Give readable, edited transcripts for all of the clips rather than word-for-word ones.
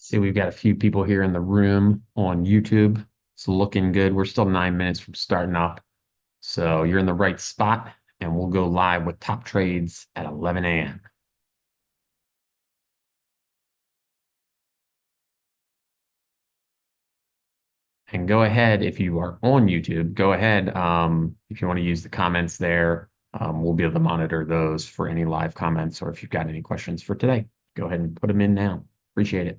See, we've got a few people here in the room on YouTube. It's looking good. We're still 9 minutes from starting up. So you're in the right spot, and we'll go live with top trades at 11 a.m. And go ahead, if you are on YouTube, go ahead. If you want to use the comments there, we'll be able to monitor those for any live comments, or if you've got any questions for today, go ahead and put them in now. Appreciate it.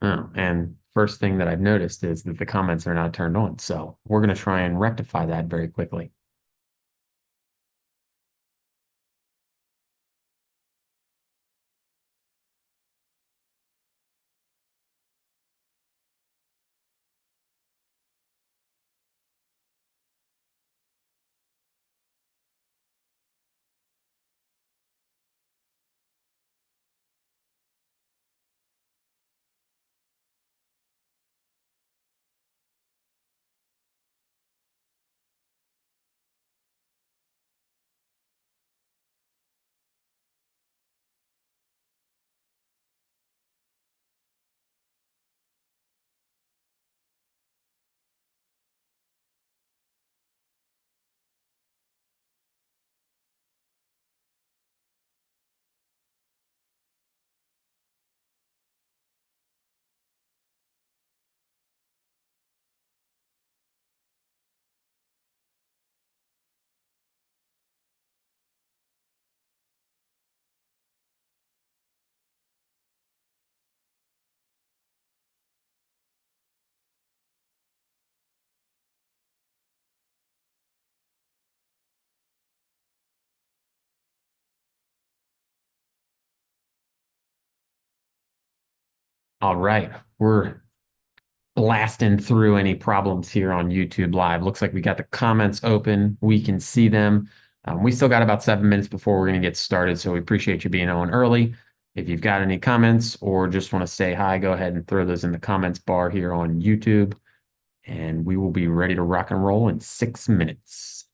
Oh, and first thing that I've noticed is that the comments are not turned on. So we're going to try and rectify that very quickly. All right, we're blasting through any problems here on YouTube Live. Looks like we got the comments open. We can see them. We still got about 7 minutes before we're going to get started, so we appreciate you being on early. If you've got any comments or just want to say hi, go ahead and throw those in the comments bar here on YouTube, and we will be ready to rock and roll in 6 minutes.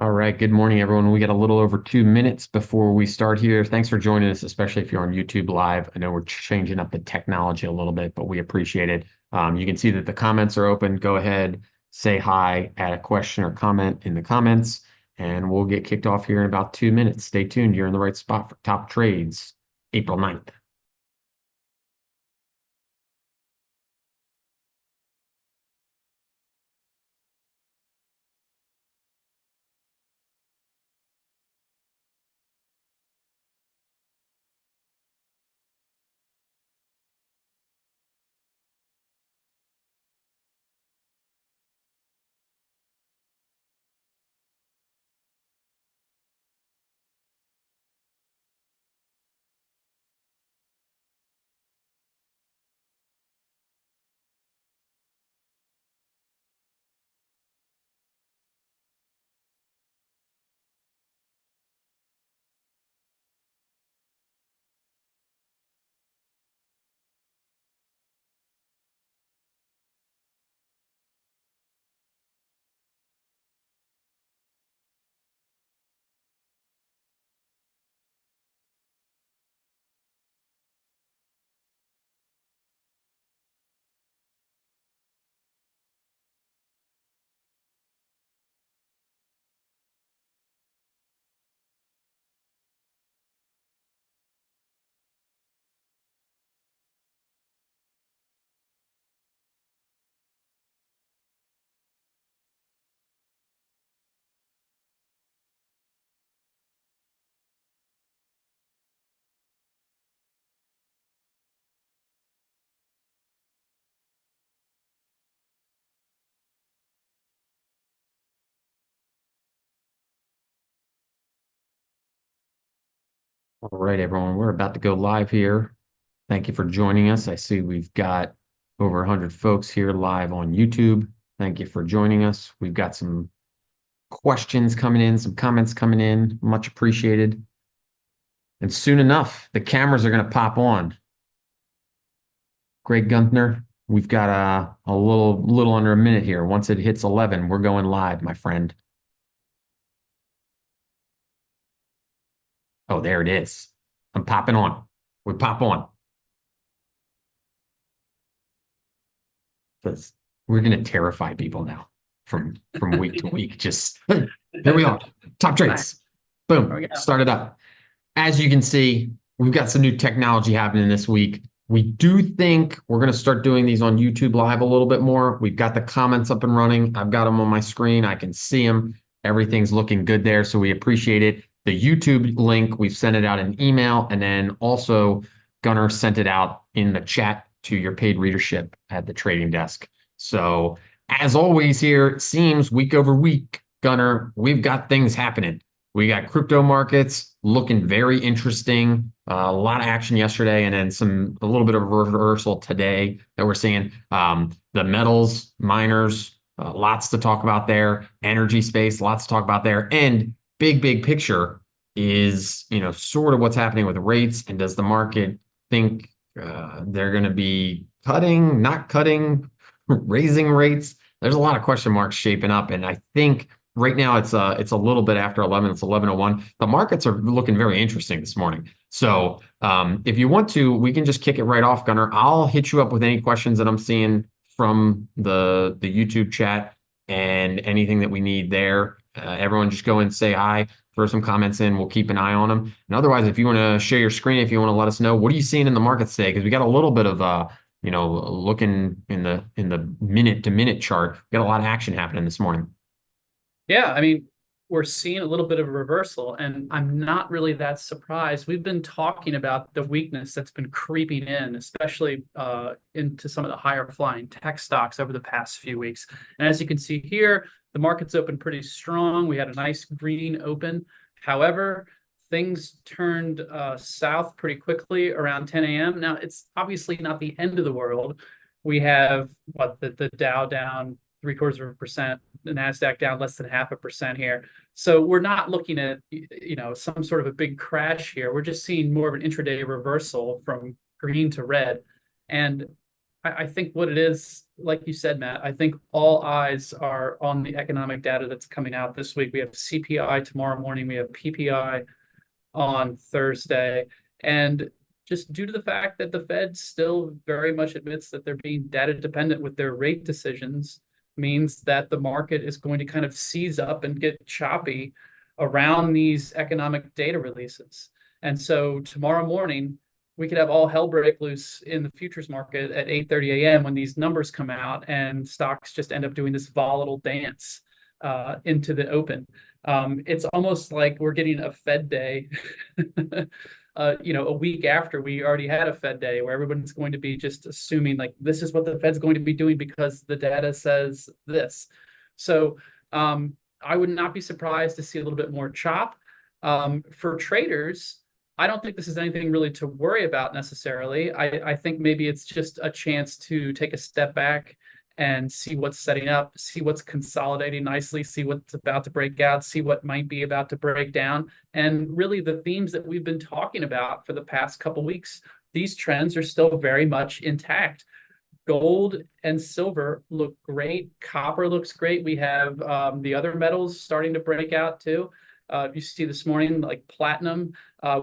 All right. Good morning, everyone. We got a little over 2 minutes before we start here. Thanks for joining us, especially if you're on YouTube Live. I know we're changing up the technology a little bit, but we appreciate it. You can see that the comments are open. Go ahead, say hi, add a question or comment in the comments, and we'll get kicked off here in about 2 minutes. Stay tuned. You're in the right spot for top trades, April 9th. All right, everyone. We're about to go live here. Thank you for joining us. I see we've got over 100 folks here live on YouTube. Thank you for joining us. We've got some questions coming in, some comments coming in. Much appreciated. And soon enough, the cameras are going to pop on. Greg Guenthner, we've got a little under a minute here. Once it hits 11, we're going live, my friend. Oh, there it is. I'm popping on. We pop on. That's, we're going to terrify people now from week to week. Just here we are. Top trades. Boom. Start it up. As you can see, we've got some new technology happening this week. We do think we're going to start doing these on YouTube Live a little bit more. We've got the comments up and running. I've got them on my screen. I can see them. Everything's looking good there, so we appreciate it. The YouTube link, we've sent it out in email, and then also Gunnar sent it out in the chat to your paid readership at the trading desk. So as always here, it seems week over week, Gunnar, we've got things happening. We got crypto markets looking very interesting. A lot of action yesterday, and then a little bit of a reversal today that we're seeing. The metals, miners, lots to talk about there. Energy space, lots to talk about there. And big picture is, sort of what's happening with rates, and does the market think they're going to be cutting, not cutting, raising rates? There's a lot of question marks shaping up, and I think right now it's a little bit after 11. It's 11:01. The markets are looking very interesting this morning. So if you want to, we can just kick it right off, Gunnar. I'll hit you up with any questions that I'm seeing from the YouTube chat and anything that we need there. Everyone just go and say hi, throw some comments in. We'll keep an eye on them. And otherwise, if you want to share your screen, if you want to let us know, what are you seeing in the markets today? Because we got a little bit of looking in the minute to minute chart, we got a lot of action happening this morning. Yeah, I mean, we're seeing a little bit of a reversal, and I'm not really that surprised. We've been talking about the weakness that's been creeping in, especially into some of the higher flying tech stocks over the past few weeks. And as you can see here, the market's open pretty strong. We had a nice green open. However, things turned south pretty quickly around 10 a.m. Now, it's obviously not the end of the world. We have the Dow down 0.75%, the Nasdaq down less than 0.5% here. So we're not looking at some sort of a big crash here. We're just seeing more of an intraday reversal from green to red. And I think what it is, like you said, Matt, I think all eyes are on the economic data that's coming out this week. We have CPI tomorrow morning, we have PPI on Thursday. And just due to the fact that the Fed still very much admits that they're being data dependent with their rate decisions, means that the market is going to kind of seize up and get choppy around these economic data releases. And so tomorrow morning, we could have all hell break loose in the futures market at 8:30 a.m. when these numbers come out and stocks just end up doing this volatile dance into the open. It's almost like we're getting a Fed day, a week after we already had a Fed day, where everyone's going to be just assuming like this is what the Fed's going to be doing because the data says this. So I would not be surprised to see a little bit more chop. For traders, I don't think this is anything really to worry about necessarily. I think maybe it's just a chance to take a step back and see what's setting up, see what's consolidating nicely, see what's about to break out, see what might be about to break down. And really the themes that we've been talking about for the past couple weeks, these trends are still very much intact. Gold and silver look great. Copper looks great. We have the other metals starting to break out too. You see this morning, like platinum,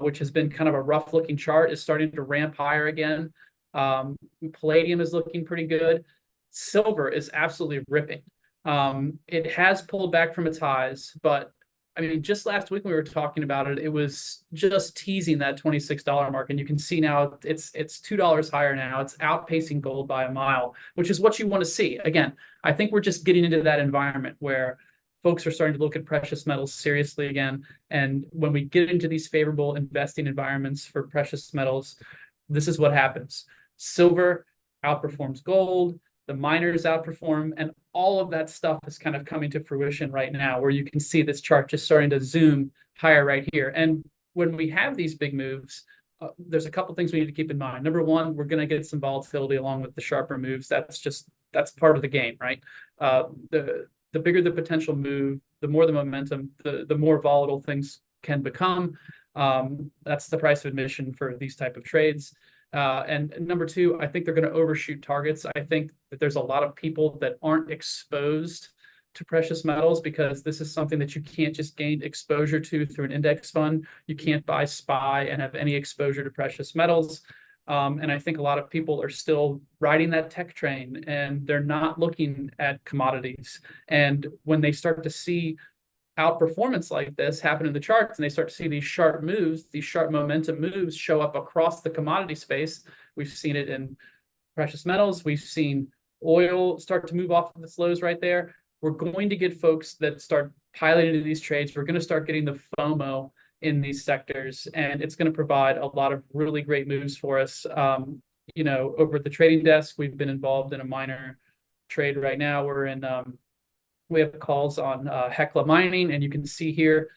which has been kind of a rough looking chart, is starting to ramp higher again. Palladium is looking pretty good. Silver is absolutely ripping. It has pulled back from its highs, but I mean, just last week when we were talking about it, it was just teasing that $26 mark. And you can see now it's $2 higher now. It's outpacing gold by a mile, which is what you want to see. Again, I think we're just getting into that environment where folks are starting to look at precious metals seriously again. And when we get into these favorable investing environments for precious metals, this is what happens. Silver outperforms gold, the miners outperform, and all of that stuff is kind of coming to fruition right now, where you can see this chart just starting to zoom higher right here. And when we have these big moves, there's a couple things we need to keep in mind. Number one, we're going to get some volatility along with the sharper moves. That's part of the game, right? The bigger the potential move, the more the momentum, the more volatile things can become. That's the price of admission for these type of trades. And number two, I think they're going to overshoot targets. I think that there's a lot of people that aren't exposed to precious metals because this is something that you can't just gain exposure to through an index fund. You can't buy SPY and have any exposure to precious metals. And I think a lot of people are still riding that tech train and they're not looking at commodities. And when they start to see outperformance like this happen in the charts and they start to see these sharp moves, these sharp momentum moves show up across the commodity space. We've seen it in precious metals. We've seen oil start to move off of its lows right there. We're going to get folks that start piling into these trades. We're going to start getting the FOMO in these sectors, and it's going to provide a lot of really great moves for us. Over at the trading desk, we've been involved in a minor trade right now. We have calls on Hecla Mining, and you can see here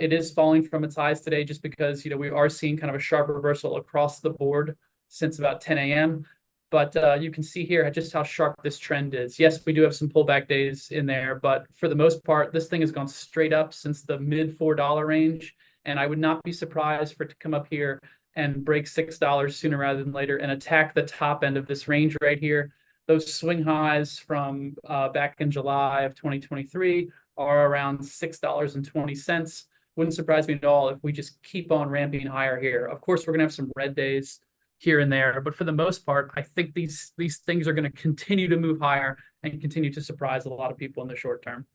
it is falling from its highs today just because we are seeing kind of a sharp reversal across the board since about 10 a.m. But you can see here just how sharp this trend is. Yes, we do have some pullback days in there, but for the most part, this thing has gone straight up since the mid $4 range. And I would not be surprised for it to come up here and break $6 sooner rather than later and attack the top end of this range right here. Those swing highs from back in July of 2023 are around $6.20. Wouldn't surprise me at all if we just keep on ramping higher here. Of course, we're going to have some red days here and there, but for the most part, I think these things are going to continue to move higher and continue to surprise a lot of people in the short term.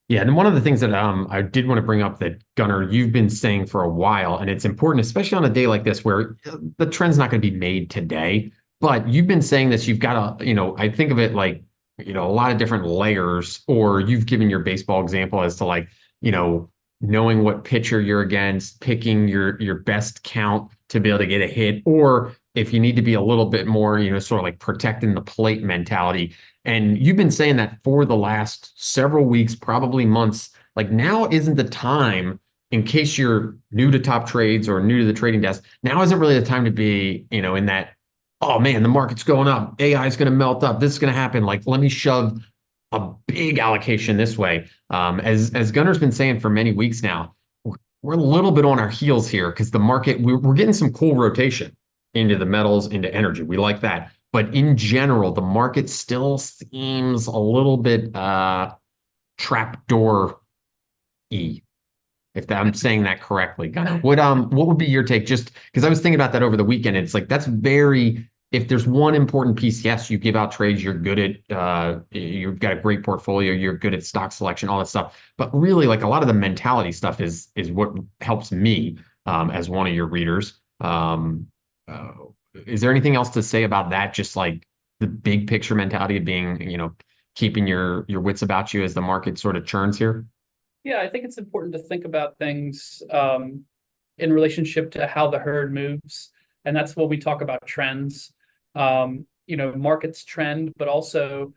Yeah, and one of the things that I did want to bring up that Gunnar, you've been saying for a while, and it's important, especially on a day like this where the trend's not going to be made today, but you've been saying this, you've got I think of it like, a lot of different layers, or you've given your baseball example as to like, knowing what pitcher you're against, picking your best count to be able to get a hit, or if you need to be a little bit more, sort of like protecting the plate mentality. And you've been saying that for the last several weeks, probably months, like now isn't the time, in case you're new to top trades or new to the trading desk, now isn't really the time to be, in that, oh man, the market's going up, AI is going to melt up, this is going to happen. Like, let me shove a big allocation this way. As Gunnar's been saying for many weeks now, we're a little bit on our heels here because the market, we're getting some cool rotation. into the metals, into energy. We like that. But in general, the market still seems a little bit trapdoor-y, if I'm saying that correctly. Gunnar, what would be your take? Just because I was thinking about that over the weekend. It's like that's very, if there's one important piece, yes, you give out trades, you're good at you've got a great portfolio, you're good at stock selection, all that stuff. But really, like a lot of the mentality stuff is what helps me as one of your readers. Uh, is there anything else to say about that? Just like the big picture mentality of being, keeping your wits about you as the market sort of churns here? Yeah, I think it's important to think about things in relationship to how the herd moves. And that's when we talk about trends. Markets trend, but also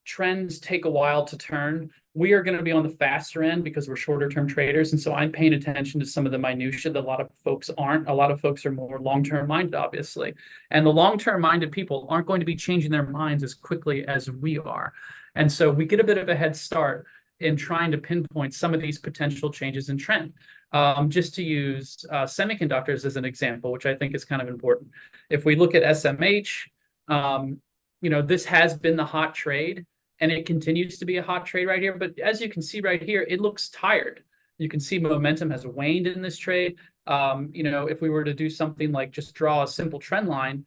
trends take a while to turn. We are going to be on the faster end because we're shorter term traders. And so I'm paying attention to some of the minutia that a lot of folks aren't. A lot of folks are more long term minded, obviously. And the long term minded people aren't going to be changing their minds as quickly as we are. And so we get a bit of a head start in trying to pinpoint some of these potential changes in trend. Just to use semiconductors as an example, which I think is kind of important. If we look at SMH, this has been the hot trade and it continues to be a hot trade right here. But as you can see right here, it looks tired. You can see momentum has waned in this trade. If we were to do something like just draw a simple trend line,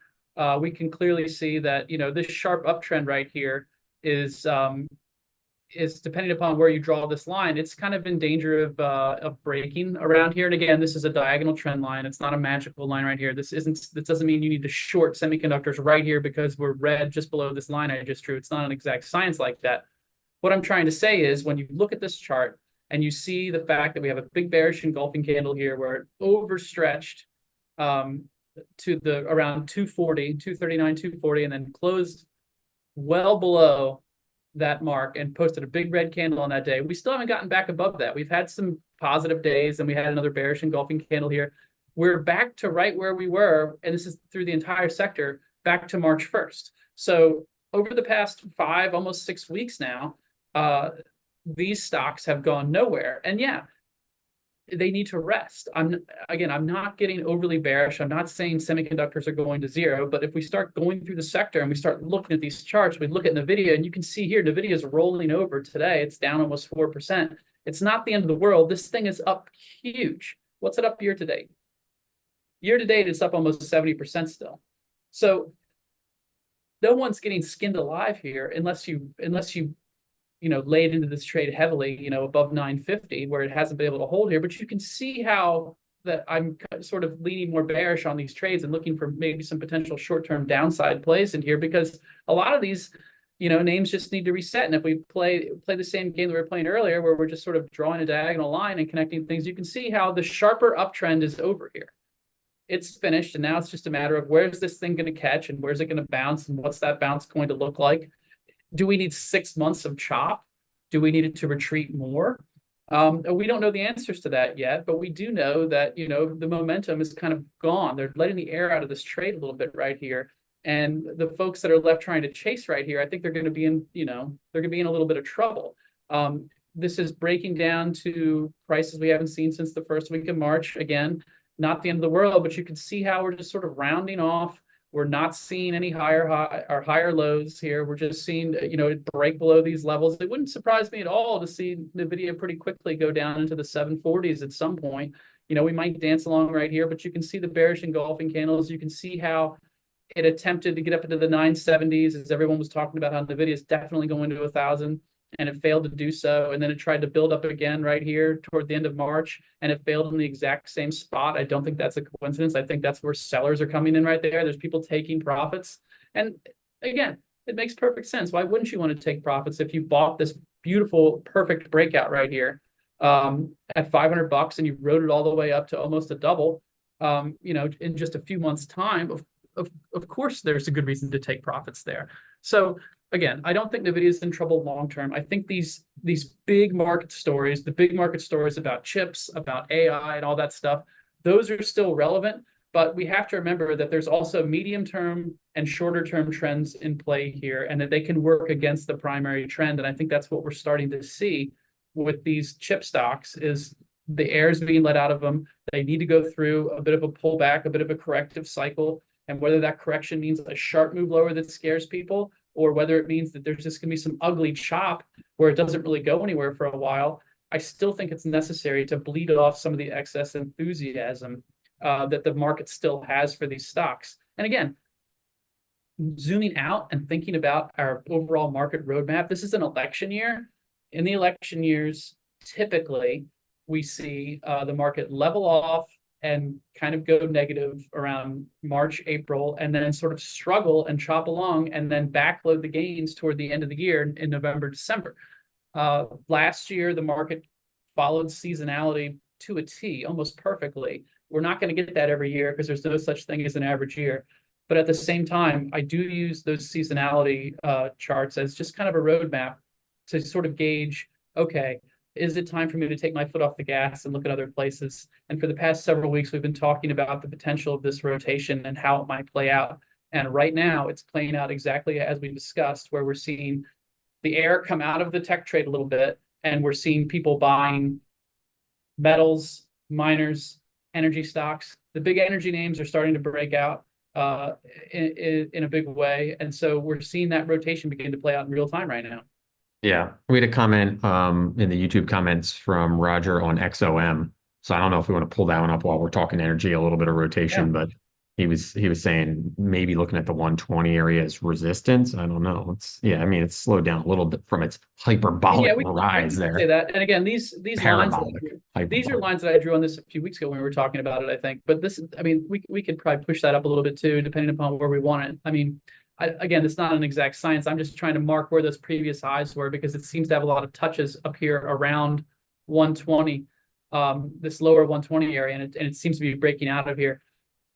we can clearly see that, this sharp uptrend right here is depending upon where you draw this line, it's kind of in danger of breaking around here. And again, this is a diagonal trend line. It's not a magical line right here. This doesn't mean you need to short semiconductors right here because we're red just below this line I just drew. It's not an exact science like that. What I'm trying to say is when you look at this chart and you see the fact that we have a big bearish engulfing candle here where it overstretched to the around 240, 239, 240, and then closed well below that mark and posted a big red candle on that day. We still haven't gotten back above that. We've had some positive days and we had another bearish engulfing candle here. We're back to right where we were, and this is through the entire sector, back to March 1st. So over the past 5, almost 6 weeks now, these stocks have gone nowhere. And yeah, they need to rest. I'm not getting overly bearish. I'm not saying semiconductors are going to zero, but if we start going through the sector and we start looking at these charts, we look at NVIDIA and you can see here, NVIDIA is rolling over today. It's down almost 4%. It's not the end of the world. This thing is up huge. What's it up year to date? Year to date, it's up almost 70% still. So no one's getting skinned alive here unless you laid into this trade heavily, above 950, where it hasn't been able to hold here. But you can see how that I'm sort of leaning more bearish on these trades and looking for maybe some potential short-term downside plays in here, because a lot of these, names just need to reset. And if we play the same game that we were playing earlier, where we're just sort of drawing a diagonal line and connecting things, you can see how the sharper uptrend is over here. It's finished, and now it's just a matter of where's this thing going to catch and where's it going to bounce and what's that bounce going to look like. Do we need 6 months of chop? Do we need it to retreat more? We don't know the answers to that yet, but we do know that, the momentum is kind of gone. They're letting the air out of this trade a little bit right here. And the folks that are left trying to chase right here, I think they're going to be in, they're going to be in a little bit of trouble. This is breaking down to prices we haven't seen since the first week of March. Again, not the end of the world, but you can see how we're just sort of rounding off. We're not seeing any higher lows here. We're just seeing, it break below these levels. It wouldn't surprise me at all to see NVIDIA pretty quickly go down into the 740s at some point. We might dance along right here, but you can see the bearish engulfing candles. You can see how it attempted to get up into the 970s, as everyone was talking about how NVIDIA is definitely going to 1,000. And it failed to do so. And then it tried to build up again right here toward the end of March, and it failed in the exact same spot. I don't think that's a coincidence. I think that's where sellers are coming in right there. There's people taking profits. And again, it makes perfect sense. Why wouldn't you want to take profits if you bought this beautiful, perfect breakout right here at $500 and you rode it all the way up to almost a double, in just a few months' time? Of course, there's a good reason to take profits there. So again, I don't think NVIDIA is in trouble long term. I think these big market stories, the big market stories about chips, about AI and all that stuff, those are still relevant. But we have to remember that there's also medium term and shorter term trends in play here, and that they can work against the primary trend. And I think that's what we're starting to see with these chip stocks is the air is being let out of them. They need to go through a bit of a pullback, a bit of a corrective cycle. And whether that correction means a sharp move lower that scares people, or whether it means that there's just going to be some ugly chop where it doesn't really go anywhere for a while, I still think it's necessary to bleed off some of the excess enthusiasm that the market still has for these stocks. And again, zooming out and thinking about our overall market roadmap, this is an election year. In the election years, typically we see the market level off and kind of go negative around March, April, and then sort of struggle and chop along and then backload the gains toward the end of the year in November, December. Last year, the market followed seasonality to a T, almost perfectly. We're not going to get that every year because there's no such thing as an average year. But at the same time, I do use those seasonality charts as just kind of a roadmap to sort of gauge, okay, is it time for me to take my foot off the gas and look at other places? And for the past several weeks, we've been talking about the potential of this rotation and how it might play out. And right now, it's playing out exactly as we discussed, where we're seeing the air come out of the tech trade a little bit, and we're seeing people buying metals, miners, energy stocks. The big energy names are starting to break out in a big way. And so we're seeing that rotation begin to play out in real time right now. Yeah, we had a comment in the YouTube comments from Roger on XOM. So I don't know if we want to pull that one up while we're talking energy, a little bit of Yeah. rotation, but he was saying maybe looking at the 120 area as resistance. I don't know. I mean, it's slowed down a little bit from its hyperbolic Yeah, rise we could say there. that. And again, these lines that I Parabolic, drew, these are hyperbolic. lines that I drew on this a few weeks ago when we were talking about it, I think. But this, I mean, we could probably push that up a little bit too, depending upon where we want it. I mean, again, it's not an exact science. I'm just trying to mark where those previous highs were because it seems to have a lot of touches up here around 120, this lower 120 area, and it seems to be breaking out of here.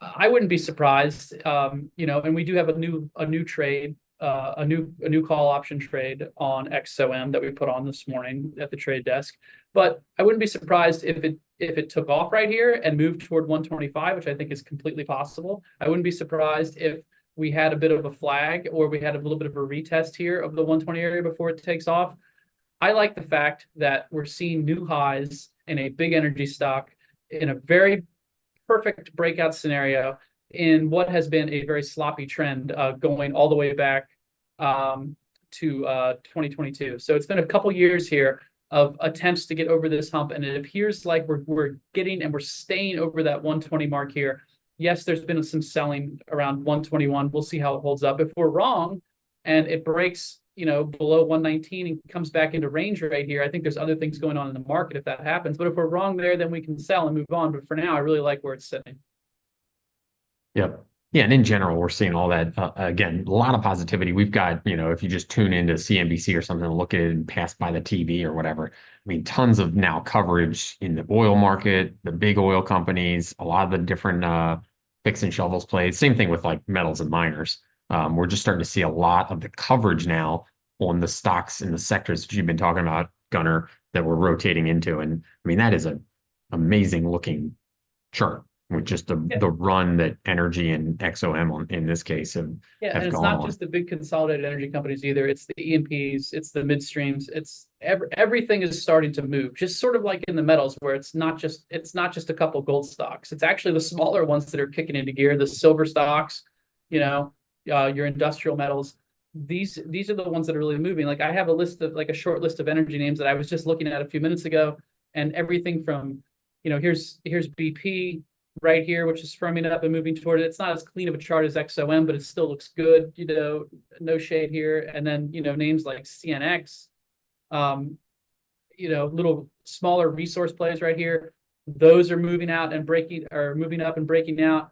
I wouldn't be surprised, and we do have a new trade, a new call option trade on XOM that we put on this morning at the trade desk. But I wouldn't be surprised if it took off right here and moved toward 125, which I think is completely possible. I wouldn't be surprised if we had a bit of a flag or we had a little bit of a retest here of the 120 area before it takes off. I like the fact that we're seeing new highs in a big energy stock in a very perfect breakout scenario in what has been a very sloppy trend going all the way back to 2022. So it's been a couple years here of attempts to get over this hump, and it appears like we're getting and we're staying over that 120 mark here. Yes, there's been some selling around 121. We'll see how it holds up. If we're wrong and it breaks, below 119 and comes back into range right here, I think there's other things going on in the market if that happens. But if we're wrong there, then we can sell and move on. But for now, I really like where it's sitting. Yep. Yeah, and in general, we're seeing all that again, a lot of positivity. We've got, if you just tune into CNBC or something, look at it and pass by the TV or whatever. I mean, tons of now coverage in the oil market, the big oil companies, a lot of the different picks and shovels plays. Same thing with like metals and miners. We're just starting to see a lot of the coverage now on the stocks and the sectors that you've been talking about, Gunner, that we're rotating into. And I mean, that is an amazing looking chart with just Yeah. the run that energy and XOM in this case Yeah, and have it's gone not on. just the big consolidated energy companies either. It's the E&Ps, it's the midstreams, it's everything is starting to move. Just sort of like in the metals, where it's not just a couple gold stocks. It's actually the smaller ones that are kicking into gear, the silver stocks, your industrial metals. These are the ones that are really moving. Like I have a short list of energy names that I was just looking at a few minutes ago, and everything from, here's BP right here, which is firming up and moving toward it. It's not as clean of a chart as XOM, but it still looks good, no shade here. And then, names like CNX, little smaller resource plays right here. Those are moving out and moving up and breaking out.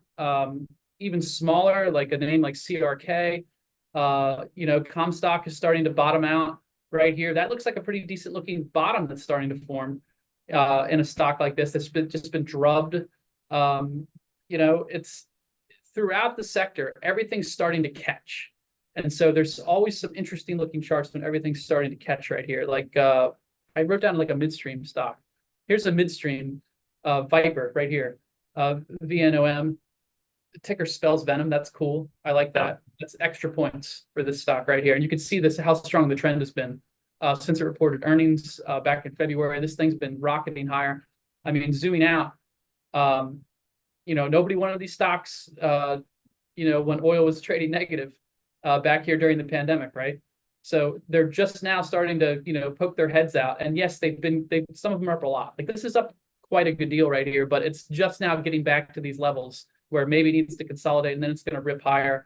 Even smaller, like a name like CRK, Comstock is starting to bottom out right here. That looks like a pretty decent looking bottom that's starting to form in a stock like this that's just been drubbed. It's throughout the sector, everything's starting to catch. And so there's always some interesting looking charts when everything's starting to catch right here. Like I wrote down like a midstream stock. Here's a midstream Viper right here. VNOM. The ticker spells Venom. That's cool. I like that. That's extra points for this stock right here. And you can see this how strong the trend has been since it reported earnings back in February. This thing's been rocketing higher. I mean, zooming out, um, nobody wanted these stocks, when oil was trading negative back here during the pandemic, right? So they're just now starting to, poke their heads out. And yes, some of them are up a lot. Like this is up quite a good deal right here, but it's just now getting back to these levels where maybe it needs to consolidate and then it's going to rip higher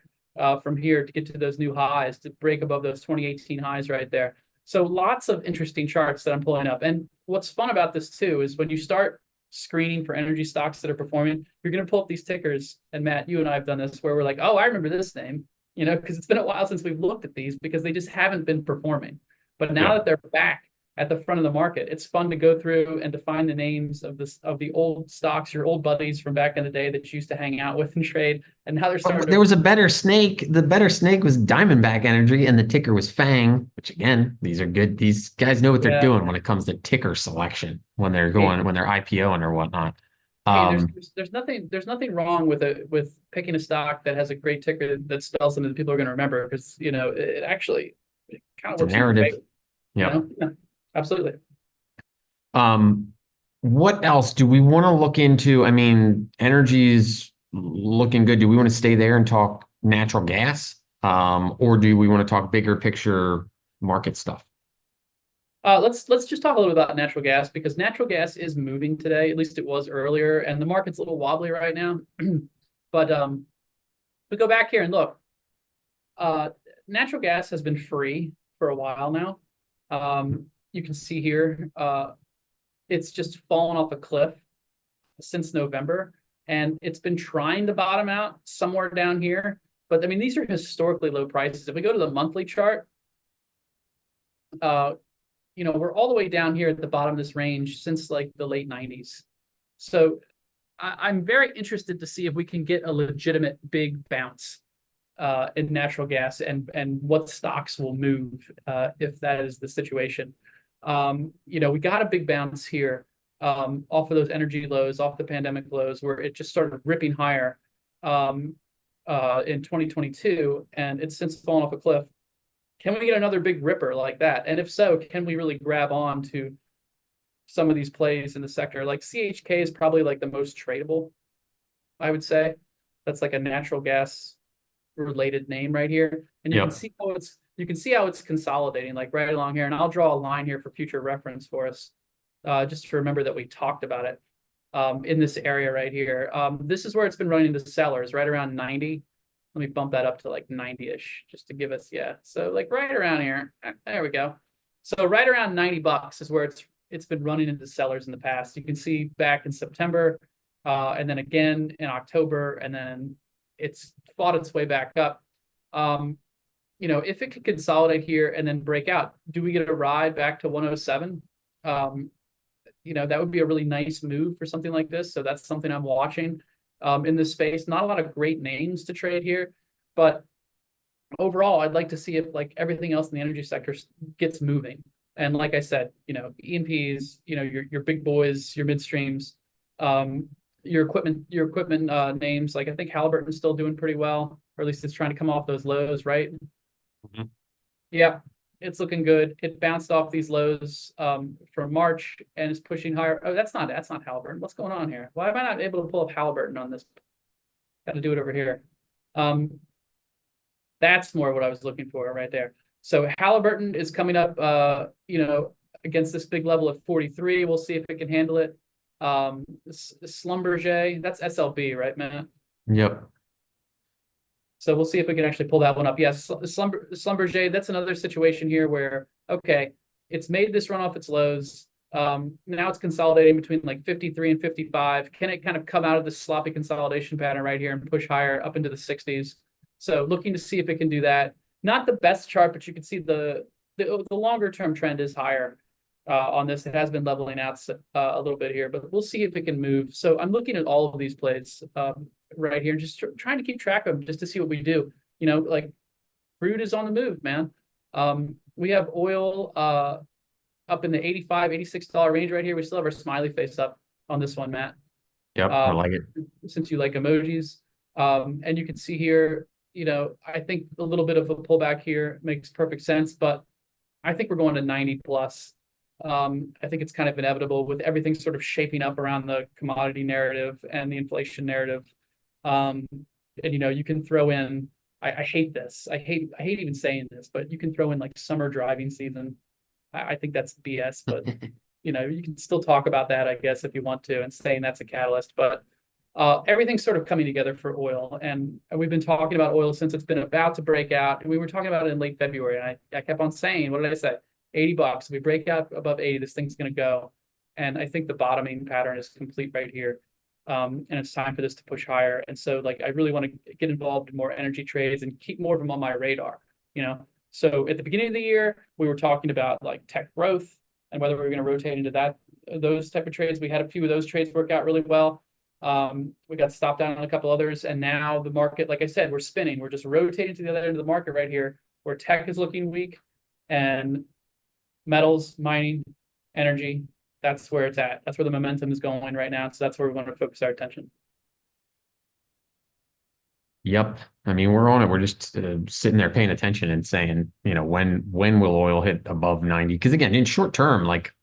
from here to get to those new highs, to break above those 2018 highs right there. So lots of interesting charts that I'm pulling up. And what's fun about this too is when you start screening for energy stocks that are performing, you're going to pull up these tickers. And Matt, you and I have done this where we're like, oh, I remember this name, because it's been a while since we've looked at these because they just haven't been performing. But now Yeah. that they're back at the front of the market, it's fun to go through and to find the names of the old stocks, your old buddies from back in the day that you used to hang out with and trade, and now they're Oh, starting there to. was a better snake. The better snake was Diamondback Energy, and the ticker was Fang, which again, these are good. These guys know what they're Yeah. doing when it comes to ticker selection Hey, when they're IPOing or whatnot. hey, there's, Um, there's there's nothing wrong with picking a stock that has a great ticker that spells something that people are going to remember because it actually it kind of it's a works in your narrative. favor. Yep. Yeah, absolutely. Um, what else do we want to look into? I mean, energy's looking good. Do we want to stay there and talk natural gas? Or do we want to talk bigger picture market stuff? Let's just talk a little bit about natural gas because natural gas is moving today. At least it was earlier, and the market's a little wobbly right now. But we go back here and look. Uh, Natural gas has been free for a while now. You can see here, it's just fallen off a cliff since November, and it's been trying to bottom out somewhere down here. But I mean, these are historically low prices. If we go to the monthly chart, uh, we're all the way down here at the bottom of this range since like the late 90s. So I'm very interested to see if we can get a legitimate big bounce in natural gas and what stocks will move if that is the situation. We got a big bounce here off of those energy lows, off the pandemic lows, where it just started ripping higher um, in 2022, and it's since fallen off a cliff. Can we get another big ripper like that? And if so, can we really grab on to some of these plays in the sector? Like CHK is probably like the most tradable, I would say. That's like a natural gas related name right here. And Yep. you can see how it's consolidating like right along here. And I'll draw a line here for future reference for us, just to remember that we talked about it in this area right here. This is where it's been running the sellers right around 90. Let me bump that up to like 90-ish just to give us, yeah. So like right around here. There we go. So right around $90 is where it's been running into sellers in the past. You can see back in September, and then again in October, and then it's fought its way back up. If it could consolidate here and then break out, do we get a ride back to 107? That would be a really nice move for something like this. So that's something I'm watching in this space. Not a lot of great names to trade here, but overall, I'd like to see if like everything else in the energy sector gets moving. And like I said, E&Ps, your big boys, your midstreams, your equipment names. Like I think Halliburton's still doing pretty well, or at least it's trying to come off those lows, right? Mhm. Yeah, it's looking good. It bounced off these lows from March and is pushing higher. Oh, that's not Halliburton. What's going on here? Why am I not able to pull up Halliburton on this? Got to do it over here. Um, that's more what I was looking for right there. So Halliburton is coming up, against this big level of 43. We'll see if it can handle it. Schlumberger, that's SLB, right, Matt? Yep. So we'll see if we can actually pull that one up. Yes, Schlumberger, that's another situation here where, okay, it's made this run off its lows. Now it's consolidating between like 53 and 55. Can it kind of come out of this sloppy consolidation pattern right here and push higher up into the 60s? So looking to see if it can do that. Not the best chart, but you can see the longer term trend is higher on this. It has been leveling out a little bit here, but we'll see if it can move. So I'm looking at all of these plays right here, just trying to keep track of them just to see what we do. Like crude is on the move, man. We have oil up in the $85, $86 range right here. We still have our smiley face up on this one, Matt. Yep. I Uh, like it. since you like emojis. And you can see here, I think a little bit of a pullback here makes perfect sense, but I think we're going to 90 plus I think it's kind of inevitable with everything sort of shaping up around the commodity narrative and the inflation narrative. Um, and you can throw in. I hate this. I hate even saying this, but you can throw in like summer driving season. I think that's BS, but you can still talk about that, I guess, if you want to, and saying that's a catalyst. But everything's sort of coming together for oil, and we've been talking about oil since it's been about to break out. And we were talking about it in late February, and I kept on saying, what did I say? $80. If we break out above 80, this thing's going to go. And I think the bottoming pattern is complete right here. And it's time for this to push higher. And so, like, I really want to get involved in more energy trades and keep more of them on my radar. So at the beginning of the year, we were talking about like tech growth and whether we were going to rotate into those type of trades. We had a few of those trades work out really well. We got stopped down on a couple others, and now the market, like I said, we're spinning. We're just rotating to the other end of the market right here, where tech is looking weak, and metals, mining, energy. That's where it's at. That's where the momentum is going right now. So that's where we want to focus our attention. Yep. I mean, we're on it. We're just sitting there paying attention and saying, when will oil hit above 90? Because again, in short term, like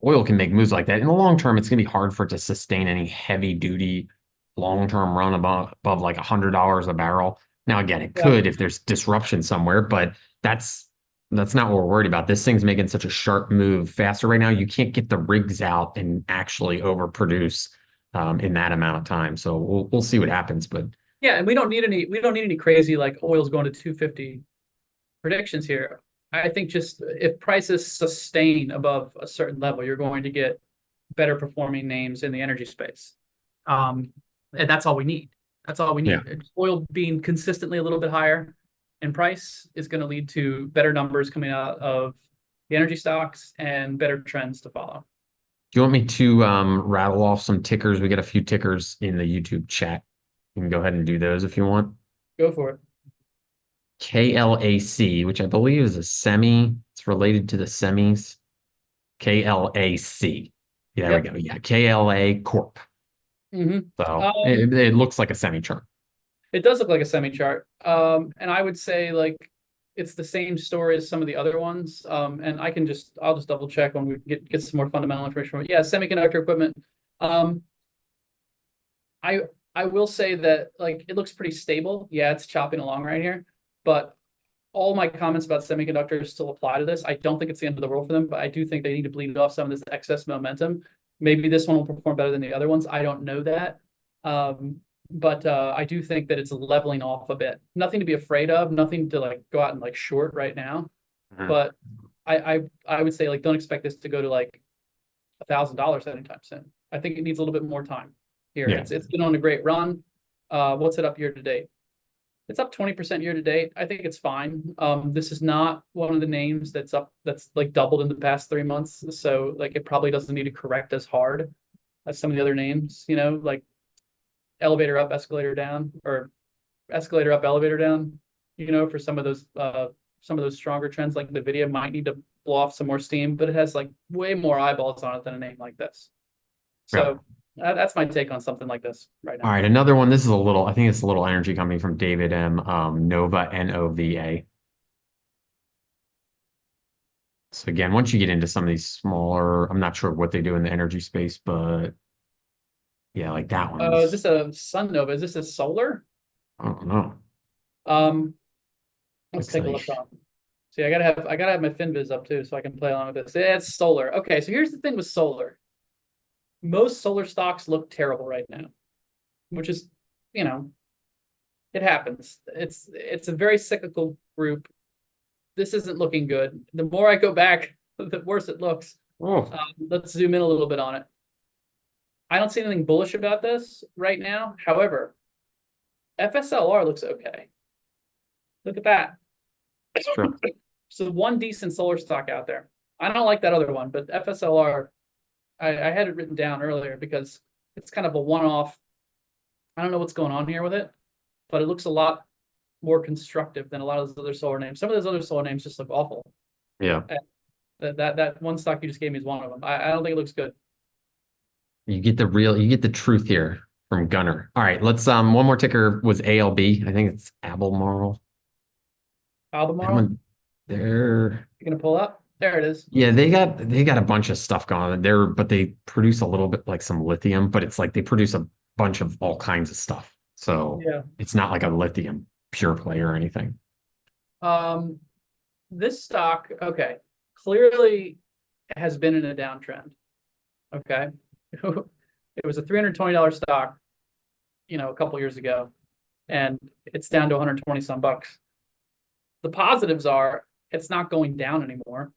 oil can make moves like that. In the long term, it's going to be hard for it to sustain any heavy duty long term run above like $100 a barrel. Now, again, it Yeah. could if there's disruption somewhere, but that's not what we're worried about. This thing's making such a sharp move faster right now. You can't get the rigs out and actually overproduce in that amount of time. So we'll see what happens, but. Yeah, and we don't need any crazy like oil's going to 250 predictions here. I think just if prices sustain above a certain level, you're going to get better performing names in the energy space. And that's all we need. That's all we Yeah. need. Oil being consistently a little bit higher in price is going to lead to better numbers coming out of the energy stocks and better trends to follow. Do you want me to rattle off some tickers? We got a few tickers in the YouTube chat. You can go ahead and do those if you want. Go for it. KLAC, which I believe is a semi. It's related to the semis. KLAC. Yeah, there we Yep. go. Yeah, KLA Corp. hmm So Um, it looks like a semi chart. it does look like a semi chart. And I would say like it's the same story as some of the other ones. And I'll just double check when we get some more fundamental information from it. Yeah, semiconductor equipment. Um, I I will say that like it looks pretty stable. Yeah, it's chopping along right here, but all my comments about semiconductors still apply to this. I don't think it's the end of the world for them, but I do think they need to bleed off some of this excess momentum. Maybe this one will perform better than the other ones. I don't know that. But I do think that it's leveling off a bit. Nothing to be afraid of, nothing to like go out and like short right now. Mhm. But I would say like don't expect this to go to like $1,000 anytime soon. I think it needs a little bit more time here. Yeah. It's been on a great run. What's it up year to date? It's up 20% year to date. I think it's fine. This is not one of the names that's like doubled in the past 3 months. So like it probably doesn't need to correct as hard as some of the other names, like elevator up, escalator down, or escalator up, elevator down, for some of those stronger trends like Nvidia might need to blow off some more steam, but it has like way more eyeballs on it than a name like this. Yeah. So that's my take on something like this right All now. right. Another one. This is a little, I think it's a little energy company from David M. Nova, Nova. So again, once you get into some of these smaller, I'm not sure what they do in the energy space, but yeah, like that Is one's, this a sun nova? Is this a solar? I don't know. Um, let's Looks take a look like, on. See, I gotta have my FinViz up too, so I can play along with this. Yeah, it's solar. Okay, so here's the thing with solar. Most solar stocks look terrible right now, which is, you know, it happens. It's a very cyclical group. This isn't looking good. The more I go back, the worse it looks. oh, Let's zoom in a little bit on it. I don't see anything bullish about this right now. However, FSLR looks okay. Look at that. it's true. So one decent solar stock out there. I don't like that other one, but FSLR, I had it written down earlier because it's kind of a one-off. I don't know what's going on here with it, but it looks a lot more constructive than a lot of those other solar names. Some of those other solar names just look awful. Yeah. That one stock you just gave me is one of them. I don't think it looks good. You get the truth here from Gunner. All right, let's one more ticker was ALB. I think it's Albemarle. That Albemarle, one there. you gonna pull up? There it is. Yeah, they got a bunch of stuff going on there, but they produce a little bit like some lithium, but it's like they produce a bunch of all kinds of stuff. So Yeah. it's not like a lithium pure play or anything. Um, this stock, okay, clearly has been in a downtrend. Okay. It was a $320 stock, a couple years ago, and it's down to 120 some bucks. The positives are it's not going down anymore.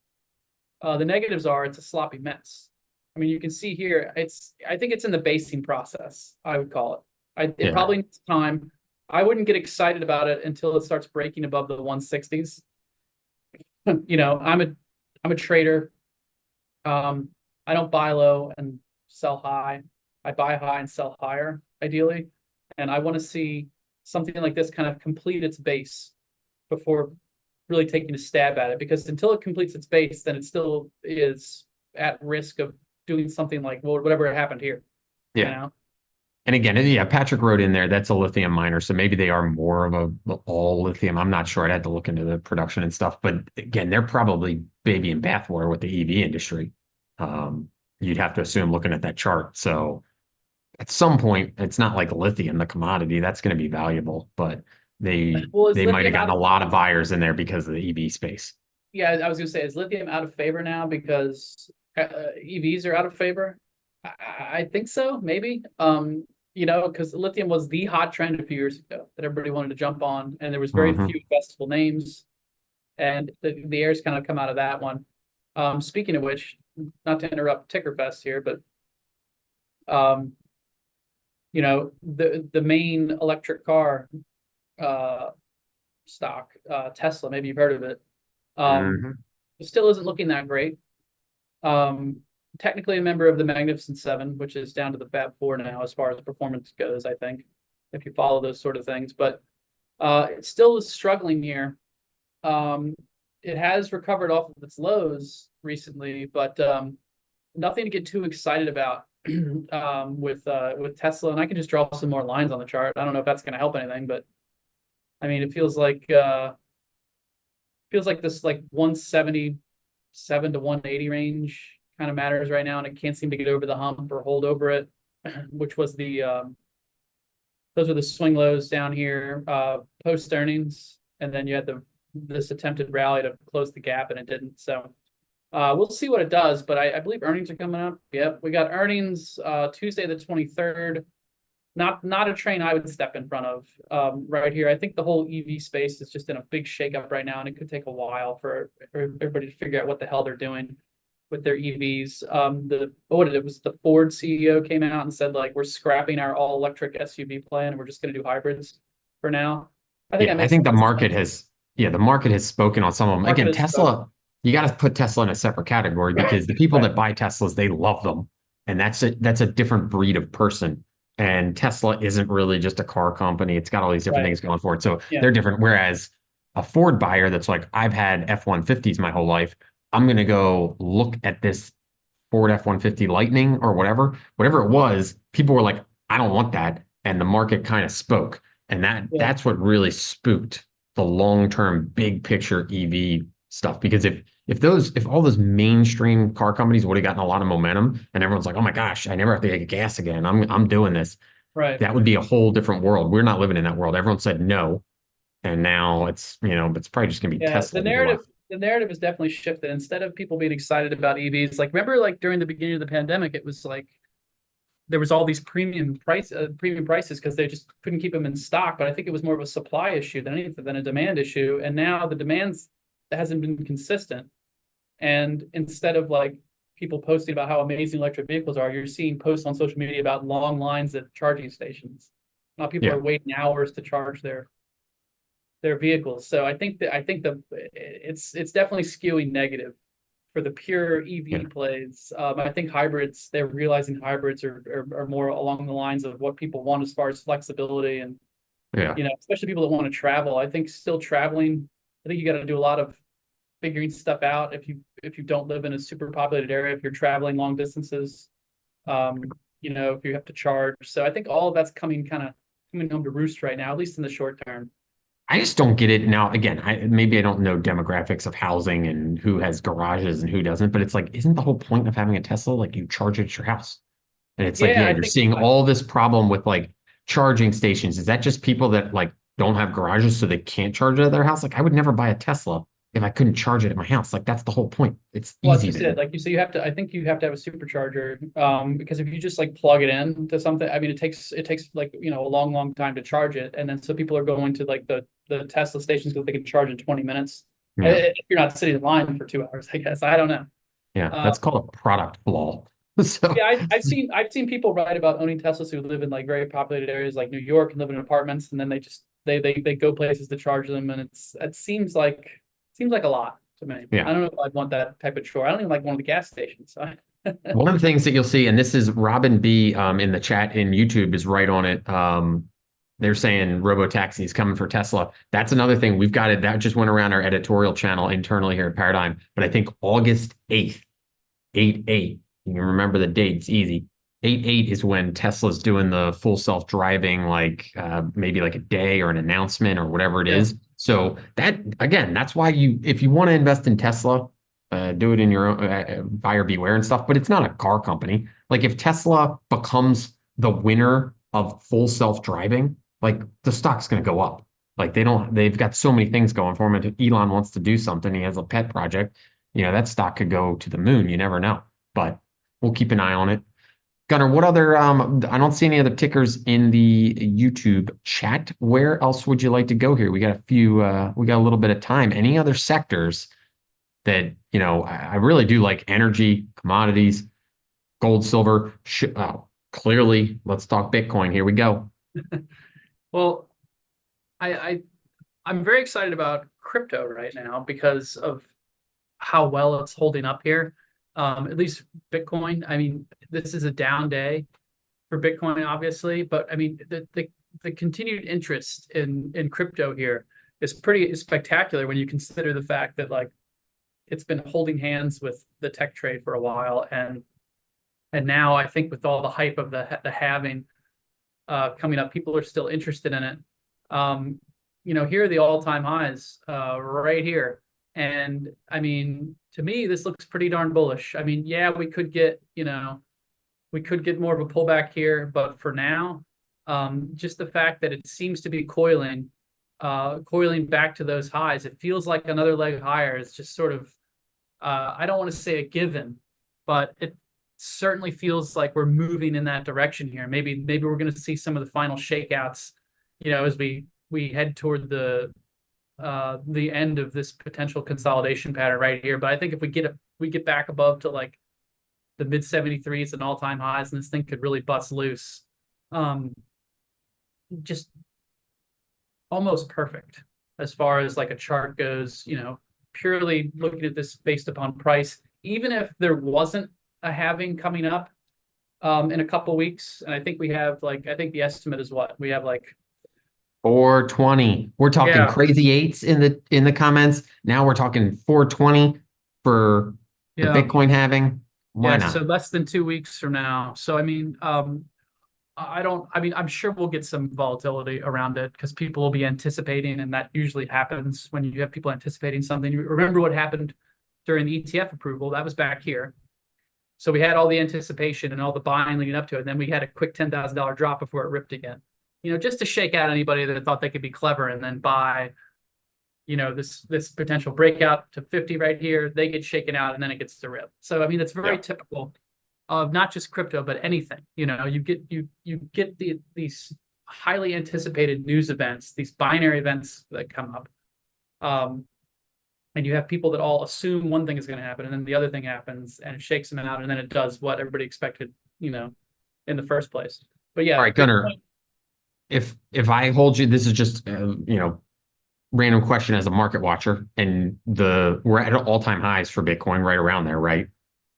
The negatives are it's a sloppy mess. I mean, you can see here, I think it's in the basing process, I would call it. It Yeah. probably needs time. I wouldn't get excited about it until it starts breaking above the 160s. I'm a trader. Um, I don't buy low and sell high. I buy high and sell higher, ideally. And I want to see something like this kind of complete its base before really taking a stab at it. Because until it completes its base, then it still is at risk of doing something like, well, whatever happened here, you Yeah. know? And again, yeah, Patrick wrote in there that's a lithium miner, so maybe they are more of a all lithium. I'm not sure. I'd have to look into the production and stuff. But again, they're probably baby and bathwater with the EV industry. Um, you'd have to assume looking at that chart. So at some point, it's not like lithium, the commodity, that's going to be valuable, but they Well, is they might have lithium out gotten a of, lot of buyers in there because of the EV space. yeah, I was going to say, is lithium out of favor now because EVs are out of favor? I think so, maybe. Because lithium was the hot trend a few years ago that everybody wanted to jump on, and there was very Hmm. few investable names, and the air's kind of come out of that one. Speaking of which, not to interrupt Tickerfest here, but um, the main electric car uh stock, Tesla, maybe you've heard of it. Hmm. It still isn't looking that great. Um, Technically a member of the Magnificent Seven, which is down to the Fab Four now as far as performance goes, I think, if you follow those sort of things. But it still is struggling here. Um, it has recovered off of its lows recently, but nothing to get too excited about with Tesla. And I can just draw some more lines on the chart. I don't know if that's going to help anything, but I mean, it feels like this like 177 to 180 range kind of matters right now, and it can't seem to get over the hump or hold over it, which was those are the swing lows down here post earnings, and then you had this attempted rally to close the gap, and it didn't. So we'll see what it does, but I believe earnings are coming up. Yep, we got earnings Tuesday the 23rd. Not a train I would step in front of right here. I think the whole EV space is just in a big shakeup right now, and it could take a while for everybody to figure out what the hell they're doing with their EVs. It was the Ford CEO came out and said like we're scrapping our all electric SUV plan and we're just going to do hybrids for now. I think Yeah, that I makes a think lot of sense. the market has spoken on some of them. Market Again, has spoken. Tesla, you got to put Tesla in a separate category because the people Right. that buy Teslas, they love them. And that's a different breed of person. And Tesla isn't really just a car company. It's got all these different Right. things going for it. So Yeah. they're different. Whereas a Ford buyer that's like, I've had F-150s my whole life. I'm going to go look at this Ford F-150 Lightning or whatever it was, people were like, I don't want that. And the market kind of spoke. And Yeah. that's what really spooked the long-term big picture EV stuff. Because if all those mainstream car companies would have gotten a lot of momentum and everyone's like, oh my gosh, I never have to get gas again. I'm doing this. Right. That would be a whole different world. We're not living in that world. Everyone said no. And now it's probably just gonna be Yeah. Tesla to go after. The narrative has definitely shifted. Instead of people being excited about EVs, like remember like during the beginning of the pandemic, it was like there was all these premium prices because they just couldn't keep them in stock. But I think it was more of a supply issue than anything than a demand issue. And now the demands hasn't been consistent. And instead of like people posting about how amazing electric vehicles are, you're seeing posts on social media about long lines at charging stations. Now people are Yeah. waiting hours to charge their vehicles. So I think it's definitely skewing negative for the pure Yeah. EV plays. I think hybrids, they're realizing hybrids are more along the lines of what people want as far as flexibility and, Yeah. especially people that want to travel. I think still traveling, I think you got to do a lot of figuring stuff out if you don't live in a super populated area, if you're traveling long distances, if you have to charge. So I think all of that's coming home to roost right now, at least in the short term. I just don't get it now. Again, maybe I don't know demographics of housing and who has garages and who doesn't, but it's like, isn't the whole point of having a Tesla like you charge it at your house? And it's like, Yeah, yeah, I you're think seeing all this problem with like charging stations. Is that just people that like don't have garages so they can't charge it at their house? Like I would never buy a Tesla if I couldn't charge it at my house. Like that's the whole point. It's well, that's easy just it. then. Like you say, I think you have to have a supercharger, because if you just like plug it in to something, I mean, it takes like, a long, long time to charge it. And then so people are going to like the Tesla stations because they can charge in 20 minutes. Yeah. If you're not sitting in line for 2 hours, I guess. I don't know. Yeah. Uh, That's called a product flaw. So yeah, I've seen people write about owning Teslas who live in like very populated areas like New York and live in apartments, and then they just they go places to charge them, and it seems like a lot to me. yeah. I don't know if I'd want that type of chore. I don't even like one of the gas stations. So One of the things that you'll see, and this is Robin B in the chat in YouTube is right on it. They're saying robo-taxi is coming for Tesla. That's another thing we've got it. That just went around our editorial channel internally here at Paradigm. But I think August 8th, 8/8, you can remember the date, it's easy. 8/8 is when Tesla's doing the full self-driving, like maybe like a day or an announcement or whatever it yeah, is. So that again, that's why if you want to invest in Tesla, do it in your own buyer beware and stuff. But it's not a car company. Like if Tesla becomes the winner of full self-driving, like the stock's going to go up. Like they've got so many things going for them. If Elon wants to do something, he has a pet project, that stock could go to the moon. You never know, but we'll keep an eye on it. Gunnar, what other, I don't see any other tickers in the YouTube chat. Where else would you like to go here? We got a little bit of time. Any other sectors that, I really do like energy, commodities, gold, silver. Clearly, let's talk Bitcoin. Here we go. well, I, I I'm very excited about crypto right now because of how well it's holding up here. At least Bitcoin. I mean, this is a down day for Bitcoin, obviously, but I mean the continued interest in crypto here is pretty spectacular when you consider the fact that like it's been holding hands with the tech trade for a while, and now I think with all the hype of the halving coming up, people are still interested in it. Um, here are the all-time highs right here. And I mean, to me, this looks pretty darn bullish. I mean, yeah, we could get more of a pullback here, but for now, just the fact that it seems to be coiling back to those highs, it feels like another leg higher. It's just sort of, I don't want to say a given, but it certainly feels like we're moving in that direction here. Maybe we're going to see some of the final shakeouts, as we head toward the end of this potential consolidation pattern right here. But I think if we get back above to like the mid 73s and all-time highs, and this thing could really bust loose. Just almost perfect as far as like a chart goes, purely looking at this based upon price. Even if there wasn't a halving coming up in a couple weeks, and I think I think the estimate is what we have like 420. We're talking yeah, crazy eights in the comments. Now we're talking 420 for the yeah, Bitcoin halving. Why yeah, so not? less than 2 weeks from now. So I mean, I'm sure we'll get some volatility around it because people will be anticipating, and that usually happens when you have people anticipating something. You remember what happened during the ETF approval? That was back here. So we had all the anticipation and all the buying leading up to it. And then we had a quick $10,000 drop before it ripped again, just to shake out anybody that thought they could be clever and then buy, this potential breakout to 50 right here. They get shaken out and then it gets to rip. So, I mean, it's very Yeah. typical of not just crypto, but anything. You get these highly anticipated news events, these binary events that come up. And you have people that all assume one thing is going to happen, and then the other thing happens, and it shakes them out, and then it does what everybody expected, in the first place. But All yeah, right, Gunnar, Bitcoin, if I hold you, this is just random question as a market watcher, and we're at all-time highs for Bitcoin right around there, right?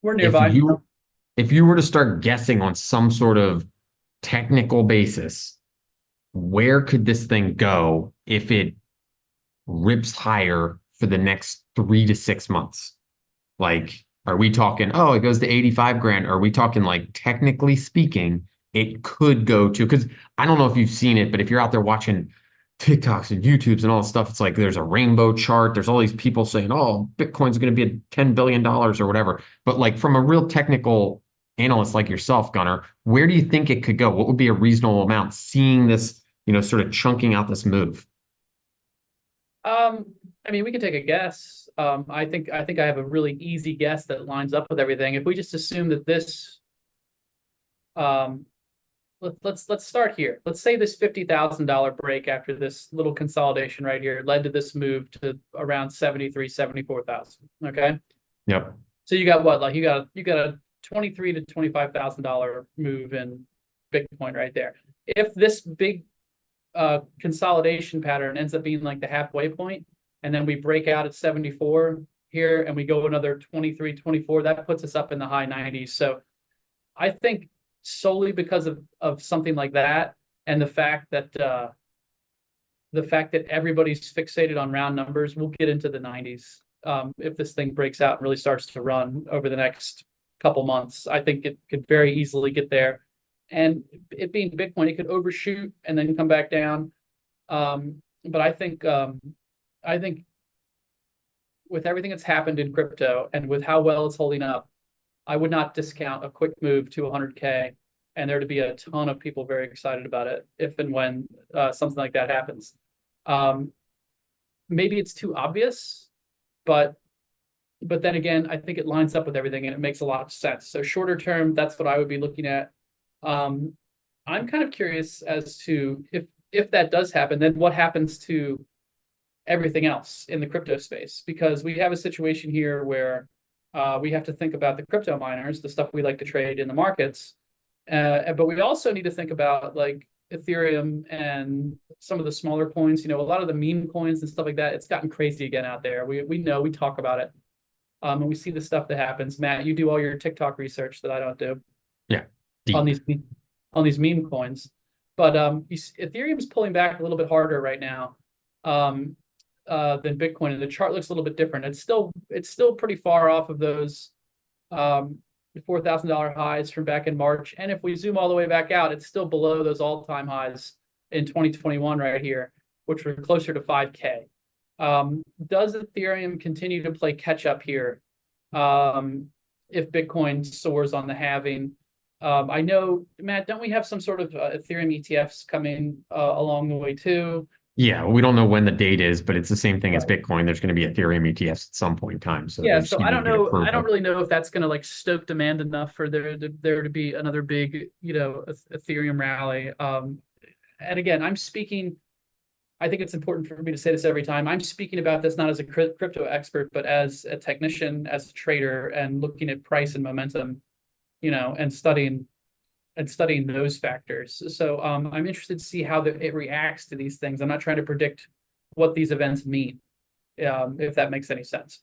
we're If nearby. you if you were to start guessing on some sort of technical basis, where could this thing go if it rips higher for the next 3 to 6 months? Like, are we talking, oh, it goes to 85 grand? Are we talking like technically speaking, it could go to, because I don't know if you've seen it, but if you're out there watching TikToks and YouTubes and all this stuff. It's like there's a rainbow chart. There's all these people saying, "Oh, Bitcoin's going to be at $10 billion or whatever." But like from a real technical analyst like yourself, Gunnar, where do you think it could go? What would be a reasonable amount seeing this, sort of chunking out this move? Um, I mean, we can take a guess. I think I have a really easy guess that lines up with everything. If we just assume that this, um, let's start here. Let's say this $50,000 break after this little consolidation right here led to this move to around 73, 74,000. Okay. Yep. So you got what? Like you got a 23 to $25,000 move in Bitcoin right there. If this big consolidation pattern ends up being like the halfway point, and then we break out at 74 here and we go another 23, 24, that puts us up in the high 90s. So I think solely because of something like that, and the fact that everybody's fixated on round numbers, we'll get into the 90s. If this thing breaks out and really starts to run over the next couple months, I think it could very easily get there. And it being Bitcoin, it could overshoot and then come back down. But I think with everything that's happened in crypto and with how well it's holding up, I would not discount a quick move to 100K, and there to be a ton of people very excited about it if and when something like that happens. Um, Maybe it's too obvious, but then again, I think it lines up with everything and it makes a lot of sense. So shorter term, that's what I would be looking at. Um, I'm kind of curious as to if that does happen, then what happens to everything else in the crypto space? Because we have a situation here where we have to think about the crypto miners, the stuff we like to trade in the markets, but we also need to think about like Ethereum and some of the smaller coins. A lot of the meme coins and stuff like that. It's gotten crazy again out there. We know, we talk about it, and we see the stuff that happens. Matt, you do all your TikTok research that I don't do Yeah. on Deep. these meme coins. But Ethereum's pulling back a little bit harder right now than Bitcoin, and the chart looks a little bit different. It's still pretty far off of those $4,000 highs from back in March. And if we zoom all the way back out, it's still below those all-time highs in 2021 right here, which were closer to 5K. Does Ethereum continue to play catch up here if Bitcoin soars on the halving? I know, Matt, don't we have some sort of Ethereum ETFs coming along the way too? Yeah, we don't know when the date is, but it's the same thing as Right. Bitcoin. There's going to be Ethereum ETFs at some point in time, so they Yeah, just so need I to don't get know. I don't approval. really know if that's going to like stoke demand enough for there to be another big, Ethereum rally. And again, I'm speaking. I think it's important for me to say this every time. I'm speaking about this not as a crypto expert, but as a technician, as a trader, and looking at price and momentum, and studying those factors. So I'm interested to see how it reacts to these things. I'm not trying to predict what these events mean, if that makes any sense.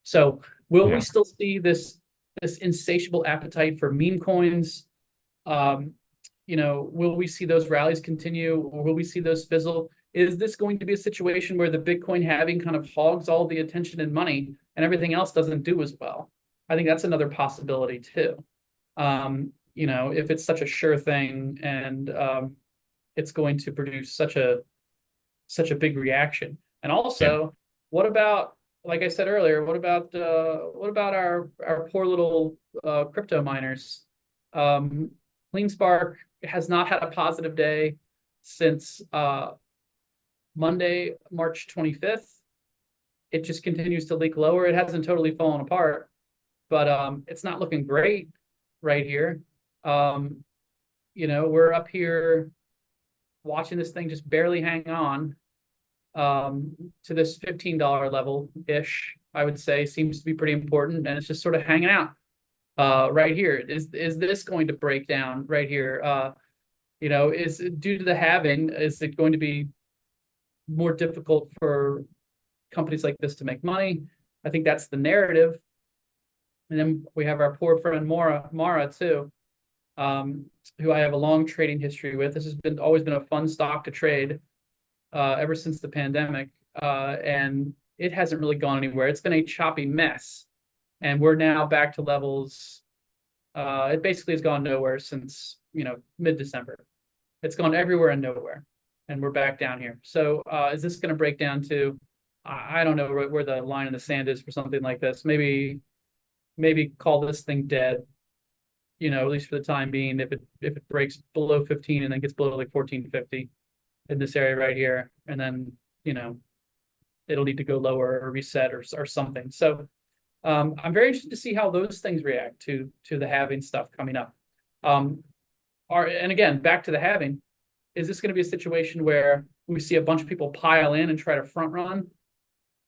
So will we Yeah. still see this insatiable appetite for meme coins? Will we see those rallies continue, or will we see those fizzle? Is this going to be a situation where the Bitcoin halving kind of hogs all the attention and money, and everything else doesn't do as well? I think that's another possibility too. If it's such a sure thing, and it's going to produce such a big reaction. And Yeah. also, what about, like I said earlier, what about our poor little crypto miners? CleanSpark has not had a positive day since Monday, March 25th. It just continues to leak lower. It hasn't totally fallen apart, but it's not looking great right here. We're up here watching this thing just barely hang on to this $15 level ish. I would say seems to be pretty important, and it's just sort of hanging out right here. Is this going to break down right here? Is due to the halving, is it going to be more difficult for companies like this to make money? I think that's the narrative. And then we have our poor friend Mara too, who I have a long trading history with. This has always been a fun stock to trade ever since the pandemic, and it hasn't really gone anywhere. It's been a choppy mess, and we're now back to levels. It basically has gone nowhere since mid-December. It's gone everywhere and nowhere. and we're back down here. So is this going to break down to, I don't know where the line in the sand is for something like this. Maybe call this thing dead, at least for the time being. If it breaks below 15 and then gets below like 1450 in this area right here, and then it'll need to go lower or reset or something. So I'm very interested to see how those things react to the halving stuff coming up. And again, back to the halving, is this going to be a situation where we see a bunch of people pile in and try to front run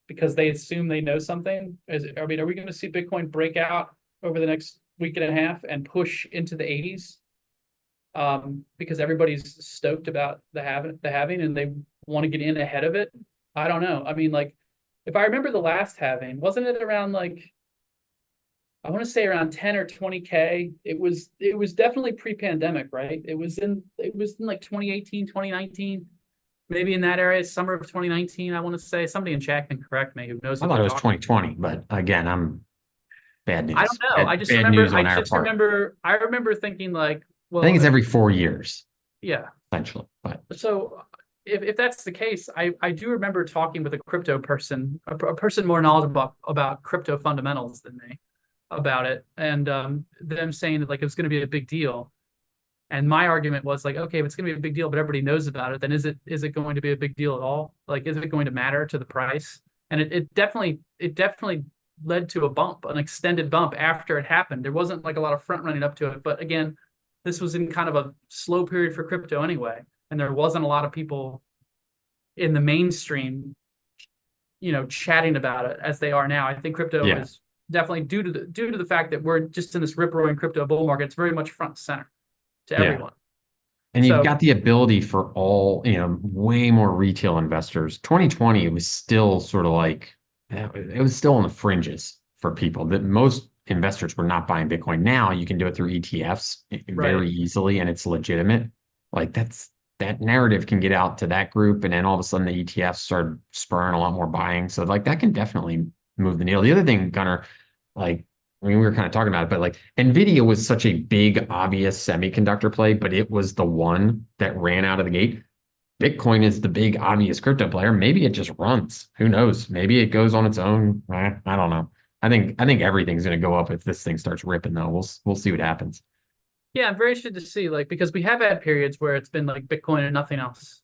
because they assume they know something? Are we going to see Bitcoin break out over the next week and a half and push into the 80s? Because everybody's stoked about the halving and they want to get in ahead of it. I don't know. I mean, like, if I remember the last halving, wasn't it around like, I want to say around 10 or 20K? It was definitely pre-pandemic, right? It was in like 2018, 2019, maybe in that area, summer of 2019. I want to say. Somebody in chat can correct me who knows I what thought they're it was talking. 2020, but again, I'm bad news. I don't know. Bad news on our part. I remember thinking like, I think well, it's every 4 years, yeah. essentially. But So if that's the case, I do remember talking with a crypto person, a person more knowledgeable about crypto fundamentals than me about it, and them saying that like it was going to be a big deal. And my argument was like, okay, if it's going to be a big deal, but everybody knows about it, then is it going to be a big deal at all? Like, is it going to matter to the price? And it definitely led to a bump, an extended bump after it happened. There wasn't like a lot of front running up to it, but again, this was in kind of a slow period for crypto anyway, and there wasn't a lot of people in the mainstream, chatting about it as they are now. I think crypto is definitely due to the fact that we're just in this rip roaring crypto bull market. It's very much front and center to everyone. And you've got the ability for all, way more retail investors. 2020, it was still sort of like, it was still on the fringes for people that most investors were not buying Bitcoin. Now you can do it through ETFs very easily and it's legitimate. Like that narrative can get out to that group. And then all of a sudden the ETFs started spurring a lot more buying. So like that can definitely move the needle. The other thing, Gunnar, like, I mean, we were kind of talking about it, but like Nvidia was such a big, obvious semiconductor play, but it was the one that ran out of the gate. Bitcoin is the big, obvious crypto player. Maybe it just runs. Who knows? Maybe it goes on its own. I don't know. I think everything's going to go up if this thing starts ripping, though. We'll see what happens. Yeah, I'm very interested to see, like, because we have had periods where it's been like Bitcoin and nothing else,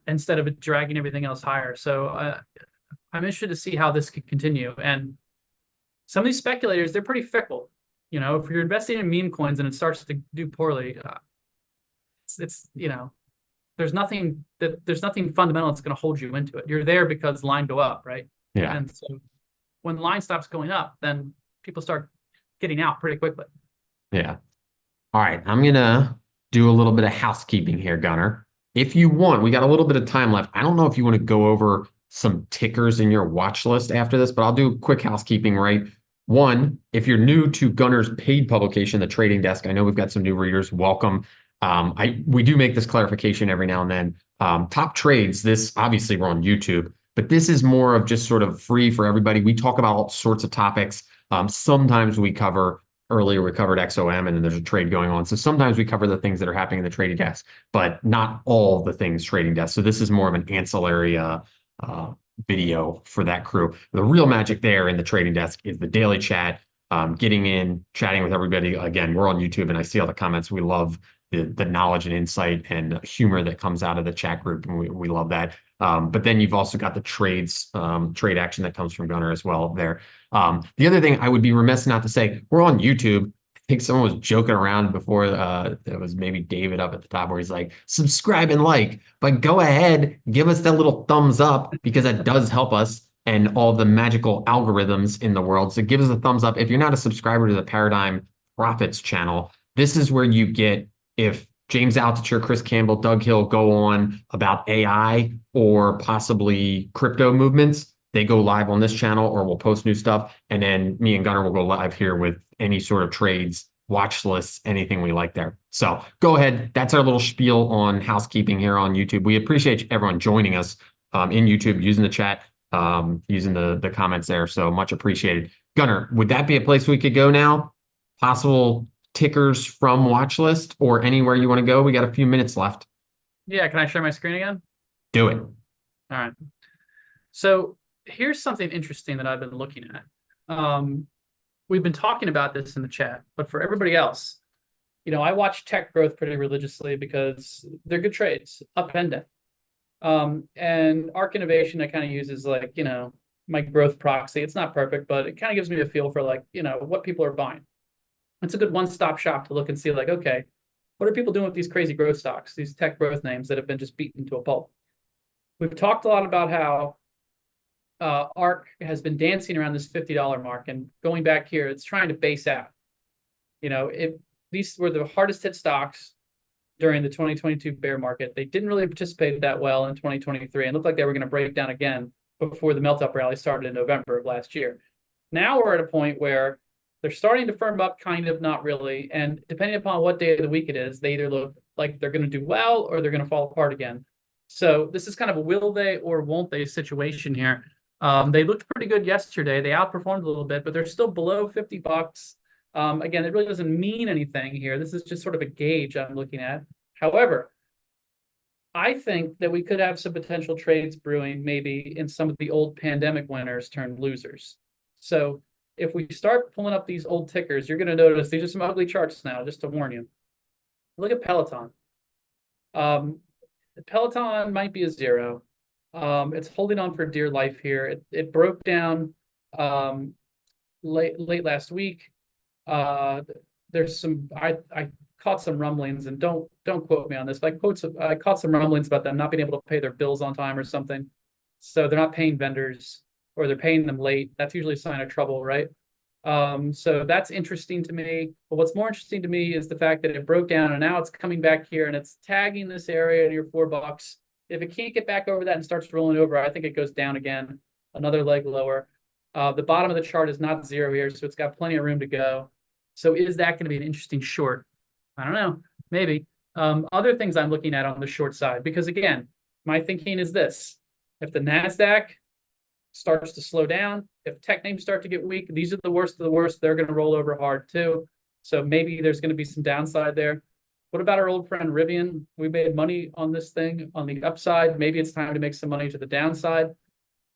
instead of it dragging everything else higher. So I'm interested to see how this could continue. And some of these speculators, they're pretty fickle. If you're investing in meme coins and it starts to do poorly, it's there's nothing fundamental that's going to hold you into it. You're there because line go up, right? Yeah. And so when the line stops going up, then people start getting out pretty quickly. Yeah. All right. I'm going to do a little bit of housekeeping here, Gunnar. If you want, we got a little bit of time left. I don't know if you want to go over some tickers in your watch list after this, but I'll do quick housekeeping, right? One, if you're new to Gunnar's paid publication, The Trading Desk, I know we've got some new readers. Welcome. We do make this clarification every now and then. Top trades, this obviously we're on YouTube, but this is more of just sort of free for everybody. We talk about all sorts of topics. Sometimes earlier we covered XOM and then there's a trade going on. So sometimes we cover the things that are happening in the trading desk, but not all the things trading desk. So this is more of an ancillary video for that crew. The real magic there in the trading desk is the daily chat, getting in, chatting with everybody. Again, we're on YouTube and I see all the comments. We love the knowledge and insight and humor that comes out of the chat group, and we love that. But then you've also got the trade action that comes from Gunnar as well there. The other thing I would be remiss not to say, we're on YouTube. I think someone was joking around before. It was maybe David up at the top where he's like, subscribe and like, but go ahead, give us that little thumbs up because that does help us and all the magical algorithms in the world. So give us a thumbs up. If you're not a subscriber to the Paradigm Profits channel, this is where you get, if James Altucher, Chris Campbell, Doug Hill go on about AI or possibly crypto movements, they go live on this channel or we'll post new stuff. And then me and Gunnar will go live here with any sort of trades, watch lists, anything we like there. So go ahead. That's our little spiel on housekeeping here on YouTube. We appreciate everyone joining us in YouTube, using the chat, using the comments there. So much appreciated. Gunnar, would that be a place we could go now? Possible tickers from watch list or anywhere you want to go? We got a few minutes left. Yeah, can I share my screen again? Do it. All right. So here's something interesting that I've been looking at. Um, we've been talking about this in the chat, but for everybody else, I watch tech growth pretty religiously because they're good trades, up and down. And Arc Innovation I kind of use as like, my growth proxy. It's not perfect, but it kind of gives me a feel for like, what people are buying. It's a good one-stop shop to look and see like, okay, what are people doing with these crazy growth stocks, these tech growth names that have been just beaten to a pulp? We've talked a lot about how ARC has been dancing around this $50 mark, and going back here, it's trying to base out. These were the hardest hit stocks during the 2022 bear market. They didn't really participate that well in 2023 and looked like they were going to break down again before the melt up rally started in November of last year. Now we're at a point where they're starting to firm up, kind of, not really. And depending upon what day of the week it is, they either look like they're going to do well or they're going to fall apart again. So this is kind of a will they or won't they situation here. They looked pretty good yesterday. They outperformed a little bit, but they're still below $50. Again, it really doesn't mean anything here. This is just sort of a gauge I'm looking at. However, I think that we could have some potential trades brewing maybe in some of the old pandemic winners turned losers. So if we start pulling up these old tickers, you're going to notice these are some ugly charts now, just to warn you. Look at Peloton. Peloton might be a zero. It's holding on for dear life here. It broke down late last week. There's some I caught some rumblings, and don't quote me on this, but I caught some rumblings about them not being able to pay their bills on time or something. So they're not paying vendors, or they're paying them late. That's usually a sign of trouble, right? So that's interesting to me. But what's more interesting to me is the fact that it broke down and now it's coming back here and it's tagging this area near $4. If it can't get back over that and starts rolling over, I think it goes down again, another leg lower. The bottom of the chart is not zero here, so it's got plenty of room to go. So is that going to be an interesting short? I don't know, maybe. Other things I'm looking at on the short side, because again, my thinking is this: if the NASDAQ starts to slow down, if tech names start to get weak, these are the worst of the worst. They're going to roll over hard too. So maybe there's going to be some downside there. What about our old friend Rivian? We made money on this thing on the upside. Maybe it's time to make some money to the downside.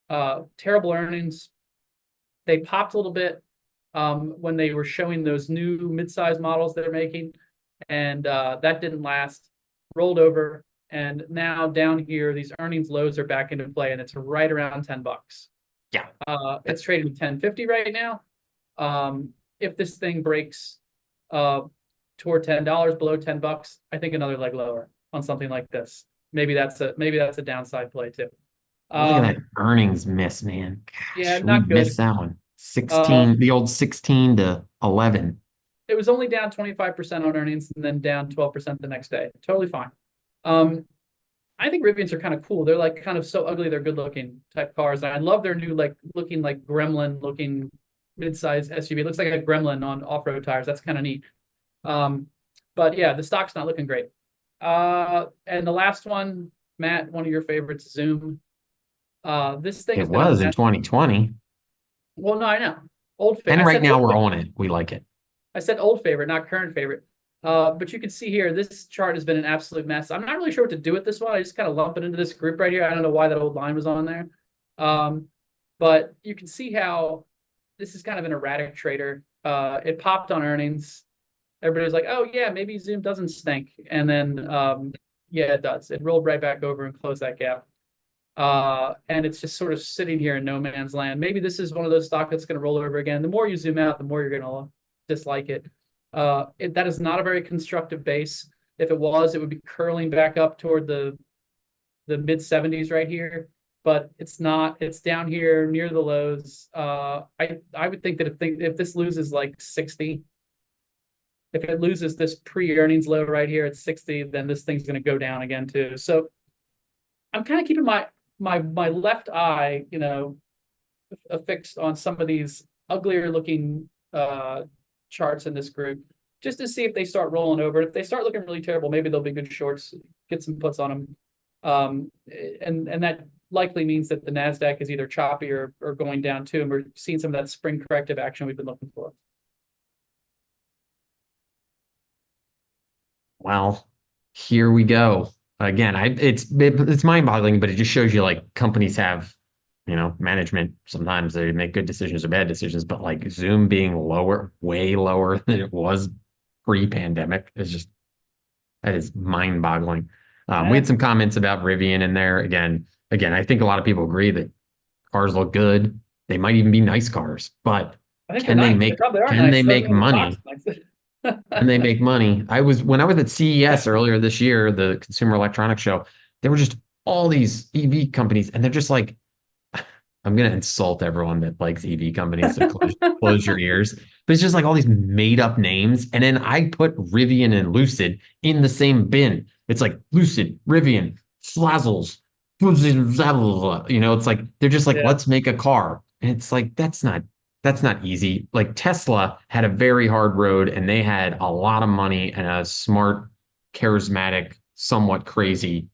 Terrible earnings. They popped a little bit when they were showing those new mid-size models they're making, and that didn't last. Rolled over, and now down here, these earnings lows are back into play, and it's right around $10. Yeah. It's trading at 10.50 right now. If this thing breaks toward $10, below $10, I think another leg lower on something like this. Maybe that's a downside play too. Look at that earnings miss, man. Yeah, Gosh, we not good. missed that one. 16, the old 16 to 11. It was only down 25% on earnings and then down 12% the next day. Totally fine. I think Rivians are kind of cool. They're like kind of so ugly they're good looking type cars. And I love their new looking like Gremlin looking mid-size SUV. It looks like a Gremlin on off-road tires. That's kind of neat. But yeah, the stock's not looking great. And the last one, Matt, one of your favorites, Zoom. This thing It has been a was in mess. 2020. Well, no, I know. Old favorite. And I right said now old we're favorite. on it. We like it. I said old favorite, not current favorite. But you can see here, this chart has been an absolute mess. I'm not really sure what to do with this one. I just kind of lump it into this group right here. I don't know why that old line was on there. But you can see how this is kind of an erratic trader. It popped on earnings. Everybody's like, oh, yeah, maybe Zoom doesn't stink. And then, yeah, it does. It rolled right back over and closed that gap. And it's just sort of sitting here in no man's land. Maybe this is one of those stocks that's going to roll over again. The more you zoom out, the more you're going to dislike it. That is not a very constructive base. If it was, it would be curling back up toward the mid 70s right here, but it's not. It's down here near the lows. I would think that if this loses like 60, if it loses this pre-earnings low right here at 60, then this thing's going to go down again too. So I'm kind of keeping my left eye, affixed on some of these uglier looking charts in this group, just to see if they start rolling over. If they start looking really terrible, maybe they'll be good shorts. Get some puts on them, and that likely means that the Nasdaq is either choppy or going down too, and we're seeing some of that spring corrective action we've been looking for. Well, here we go. again, it's mind-boggling, but it just shows you like companies have, management. Sometimes they make good decisions or bad decisions, but like Zoom being lower, way lower than it was pre-pandemic is just that is mind-boggling. We Yeah, had some comments about Rivian in there. Again, I think a lot of people agree that cars look good. They might even be nice cars, but I think they're can they nice. They make probably are can they nice. Doesn't make mean the stock's money? nice. Can they make money? When I was at CES earlier this year, the Consumer Electronics Show, there were just all these EV companies, and they're just like, I'm gonna insult everyone that likes EV companies, so close your ears. But it's just like all these made up names. And then I put Rivian and Lucid in the same bin. It's like Lucid, Rivian, Slazzles, it's like they're just like, Yeah. let's make a car. And it's like that's not easy. Like Tesla had a very hard road and they had a lot of money and a smart, charismatic, somewhat crazy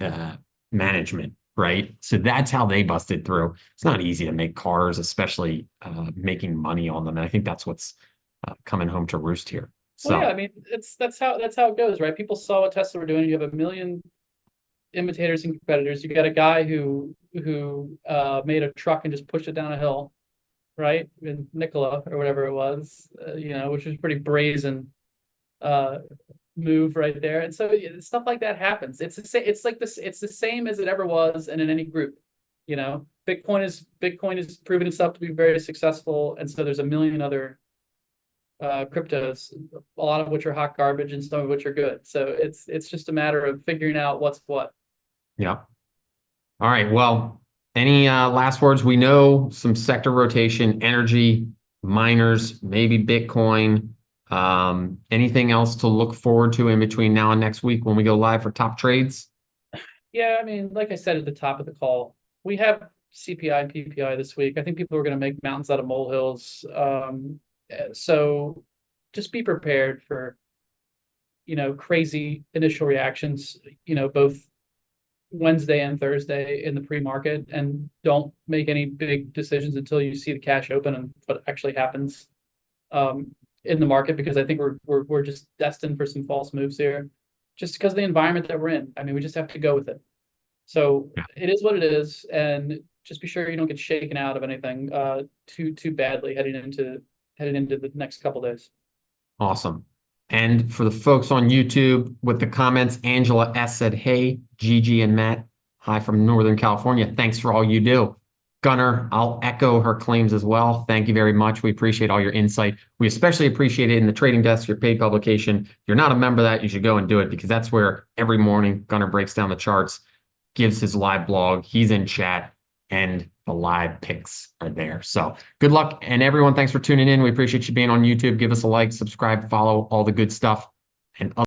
uh, management, right? So that's how they busted through. It's not easy to make cars, especially making money on them. And I think that's what's coming home to roost here. Well, yeah, So, I mean, that's how it goes, right? People saw what Tesla were doing. You have a million imitators and competitors. You got a guy who made a truck and just pushed it down a hill, right? In Nikola or whatever it was, which was pretty brazen uh move right there. And so yeah, stuff like that happens. It's like this. It's the same as it ever was, and in any group, Bitcoin is proven itself to be very successful, and so there's a million other cryptos, a lot of which are hot garbage and some of which are good. So it's just a matter of figuring out what's what. yeah. All right. Well, any last words? We know some sector rotation, energy, miners, maybe Bitcoin. Anything else to look forward to in between now and next week when we go live for top trades? Yeah, I mean, like I said at the top of the call, we have CPI and PPI this week. I think people are going to make mountains out of molehills. So just be prepared for, crazy initial reactions, both Wednesday and Thursday in the pre-market, and don't make any big decisions until you see the cash open and what actually happens in the market, because I think we're just destined for some false moves here, just because of the environment that we're in. I mean, we just have to go with it. So Yeah. it is what it is, and just be sure you don't get shaken out of anything too badly heading into the next couple days. Awesome. And for the folks on YouTube with the comments, Angela S said, "Hey, Gigi and Matt, hi from Northern California. Thanks for all you do." Gunnar, I'll echo her claims as well. Thank you very much. We appreciate all your insight. We especially appreciate it in the Trading Desk, your paid publication. If you're not a member of that, you should go and do it because that's where every morning Gunnar breaks down the charts, gives his live blog. He's in chat and the live picks are there. So good luck. And everyone, thanks for tuning in. We appreciate you being on YouTube. Give us a like, subscribe, follow all the good stuff. And